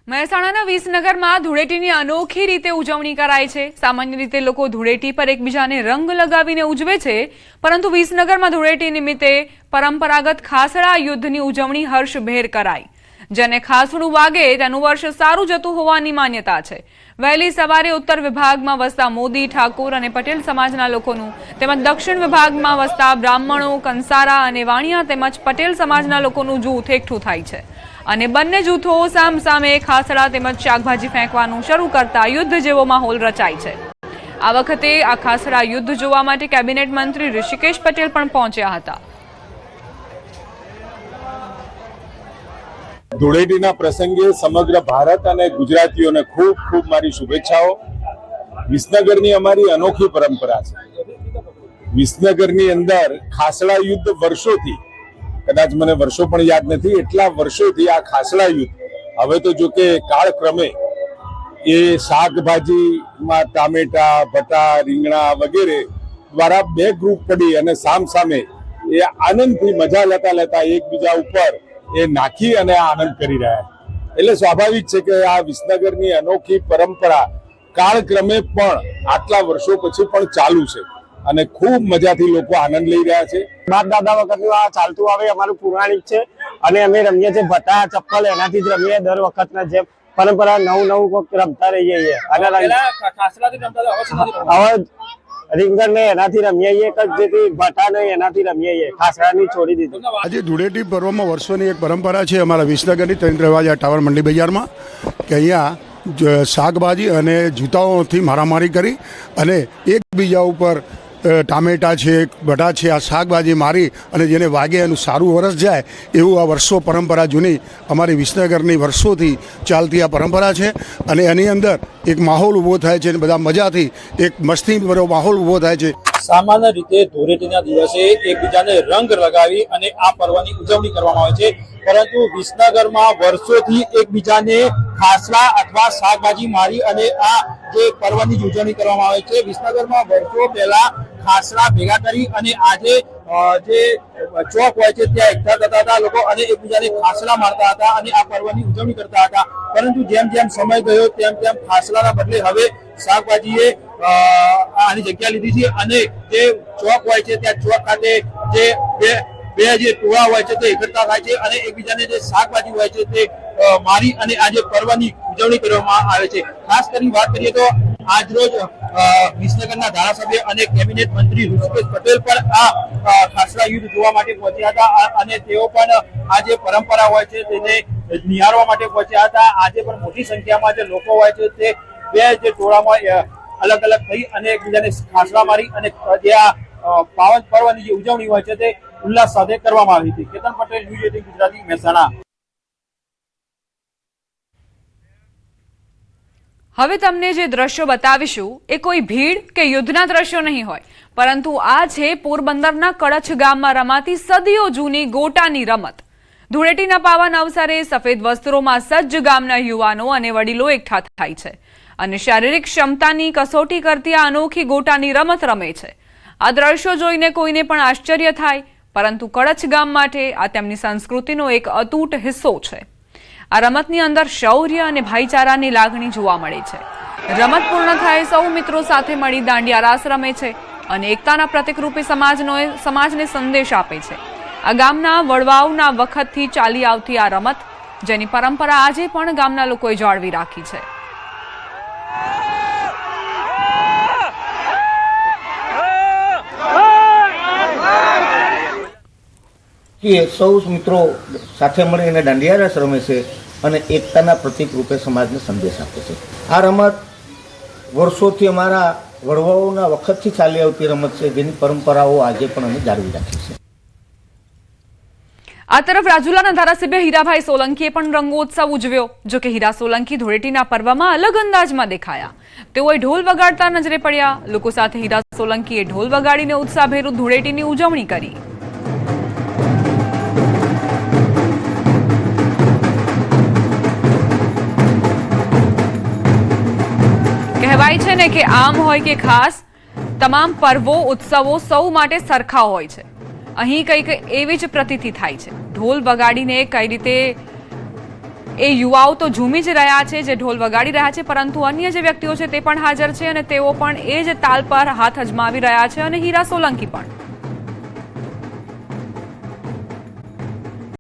મહેસાણાના વિસનગરમાં ધૂળેટીની અનોખી રીતે ઉજવણી કરાય છે। સામાન્ય રીતે લોકો ધૂળેટી પર એકબીજાને રંગ લગાવીને ઉજવે છે, પરંતુ વિસનગરમાં ધૂળેટી નિમિત્તે પરંપરાગત ખાસડા યુદ્ધની ઉજવણી હર્ષભેર કરાઈ। જેને ખાસડું વાગે તેનું વર્ષ સારું જતું હોવાની માન્યતા છે। વહેલી સવારે ઉત્તર વિભાગમાં વસતા મોદી, ઠાકોર અને પટેલ સમાજના લોકોનું તેમજ દક્ષિણ વિભાગમાં વસતા બ્રાહ્મણો, કંસારા અને વાણિયા તેમજ પટેલ સમાજના લોકોનું જૂથ એકઠું થાય છે અને બંને જૂથો સામસામે ખાસડા તેમજ શાકભાજી ફેંકવાનું શરૂ કરતા યુદ્ધ જેવો માહોલ રચાય છે। આ વખતે આ ખાસડા યુદ્ધ જોવા માટે કેબિનેટ મંત્રી ઋષિકેશ પટેલ પણ પહોંચ્યા હતા। ધૂળેટીના પ્રસંગે સમગ્ર ભારત અને ગુજરાતીઓને ખૂબ ખૂબ મારી શુભેચ્છાઓ। વિસનગરની અમારી અનોખી પરંપરા છે। વિસનગરની અંદર ખાસડા યુદ્ધ વર્ષોથી, કદાચ મને વર્ષો પણ યાદ નથી, એટલા વર્ષોથી આ ખાસડા યુદ્ધ, હવે તો જો કે કાળક્રમે એ શાકભાજીમાં ટામેટા, ભટા, રીંગણા વગેરે દ્વારા બે ગ્રુપ પડી અને સામસામે એ આનંદથી મજા લેતા એકબીજા ઉપર એ નાખી અને આનંદ કરી રહ્યા છે। એટલે સ્વાભાવિક છે કે આ વિસનગરની અનોખી પરંપરા કાળક્રમે પણ આટલા વર્ષો પછી પણ ચાલુ છે અને ખૂબ મજાથી લોકો આનંદ લઈ રહ્યા છે। બાપ દાદા વખતનું આ ચાલતું આવે અમારું પૌરાણિક છે અને અમે રમીએ છીએ ભટા, ચપ્પલ, એનાથી જ રમીએ દર વખતના જેમ પરંપરા નવું રમતા રહીએ છીએ। અને હવે રીંગણ ને એનાથી રમીએ જેથી ભટા ને એનાથી રમીએ છીએ, ખાસડાની છોડી દીધી। આજે ધૂળેટી પર્વમાં વર્ષોની એક પરંપરા છે અમારા વિસનગરની ત્રણ ટાવર મંડી બજારમાં કે અહીંયા શાકભાજી અને જૂતાઓથી મારામારી કરી અને એકબીજા ઉપર ટામેટા છે, બટા છે, આ શાકભાજી મારી અને જેને વાગે એનું સારું વરસ જાય એવું આ વર્ષો પરંપરા જૂની અમારી વિસનગરની વર્ષોથી ચાલતી આ પરંપરા છે। અને એની અંદર એક માહોલ ઊભો થાય છે અને બધા મજાથી એક મસ્તીભર્યો માહોલ ઊભો થાય છે। સામાન્ય રીતે ધૂળેટીના દિવસે એકબીજાને રંગ લગાવી અને આ પર્વની ઉજવણી કરવામાં આવે છે, પરંતુ વિસનગરમાં વર્ષોથી એકબીજાને ખાસડા અથવા શાકભાજી મારી અને આ જે પર્વની ઉજવણી કરવામાં આવે છે। વિસનગરમાં વર્ષો પહેલા ખાસડા ભેગા કરી અને આજે જે ચોક હોય છે ત્યાં એકઠા થતા હતા લોકો અને એકબીજાને ખાસડા મારતા હતા અને આ પર્વની ઉજવણી કરતા હતા, પરંતુ જેમ જેમ સમય ગયો તેમ તેમ ખાસડાના બદલે હવે શાકભાજીએ આની જગ્યા લીધી છે અને જે ચોક હોય છે ત્યાં ચોક ખાતે જે બે જે ટોળા હોય છે તે એકઠા થાય છે અને એકબીજાને જે શાકભાજી હોય છે તે મારી અને આજે પર્વની ઉજવણી કરવામાં આવે છે। ખાસ કરીને વાત કરીએ તો આજરોજ વિસનગરના ધારાસભ્ય અને કેબિનેટ મંત્રી ઋષિકેશ પટેલ પણ આ ખાસડા યુદ્ધ જોવા માટે પહોંચ્યા હતા અને તેઓ પણ આ જે પરંપરા હોય છે તેને નિહાળવા માટે પહોંચ્યા હતા। આજે પણ મોટી સંખ્યામાં જે લોકો હોય છે તે બે જે ટોળામાં અલગ અલગ થઈ અને એકબીજાને ખાસડા મારી અને જે આ પાવન પર્વની જે ઉજવણી હોય છે તે ઉલ્લાસ સાથે કરવામાં આવી હતી। કેતન પટેલ, ન્યૂઝ 18 ગુજરાતી, મહેસાણા। હવે તમને જે દ્રશ્યો બતાવીશું એ કોઈ ભીડ કે યુદ્ધના દ્રશ્યો નહીં હોય, પરંતુ આ છે પોરબંદરના કળછ ગામમાં રમાતી સદીઓ જૂની ગોટાની રમત। ધૂળેટીના પાવન અવસરે સફેદ વસ્ત્રોમાં સજ્જ ગામના યુવાનો અને વડીલો એકઠા થાય છે અને શારીરિક ક્ષમતાની કસોટી કરતી આ અનોખી ગોટાની રમત રમે છે। આ દ્રશ્યો જોઈને કોઈને પણ આશ્ચર્ય થાય, પરંતુ કળછ ગામ માટે આ તેમની સંસ્કૃતિનો એક અતૂટ હિસ્સો છે। આ રમતની અંદર શૌર્ય અને ભાઈચારાની લાગણી જોવા મળે છે। રમત પૂર્ણ થાય સૌ મિત્રો સાથે મળી દાંડિયા રાસ રમે છે અને એકતાના પ્રતીક રૂપે સમાજને સંદેશ આપે છે। આ ગામના વડવાઓના વખતથી ચાલી આવતી આ રમત, જેની પરંપરા આજે પણ ગામના લોકોએ જાળવી રાખી છે। કે સૌ મિત્રો સાથે મળીને દાંડિયા રાસ રમે છે અને એકતાના પ્રતીક રૂપે સમાજને સંદેશ આપે છે। આ રમત વર્ષોથી અમારા વડવાઓના વખતથી ચાલી આવતી રમત છે, જેની પરંપરાઓ આજે પણ અમે જાળવી રાખી છે। આ તરફ રાજુલાના ધારાસભ્ય હીરાભાઈ સોલંકીએ પણ રંગોત્સવ ઉજવ્યો। જો કે હીરા સોલંકી ધૂળેટીના પર્વમાં અલગ અંદાજમાં દેખાયા। તેઓએ ઢોલ વગાડતા નજરે પડ્યા। લોકો સાથે હીરા સોલંકીએ ઢોલ વગાડીને ઉત્સાહભેર ધૂળેટીની ઉજવણી કરી। કહેવાય છે ને કે આમ હોય કે ખાસ, તમામ પર્વો ઉત્સવો સૌ માટે સરખા હોય છે। અહીં કંઈક એવી જ પ્રતીતિ થાય છે। ઢોલ વગાડીને કઈ રીતે એ યુવાઓ તો ઝૂમી જ રહ્યા છે, જે ઢોલ વગાડી રહ્યા છે, પરંતુ અન્ય જે વ્યક્તિઓ છે તે પણ હાજર છે અને તેઓ પણ એ જ તાલ પર હાથ અજમાવી રહ્યા છે અને હીરા સોલંકી પણ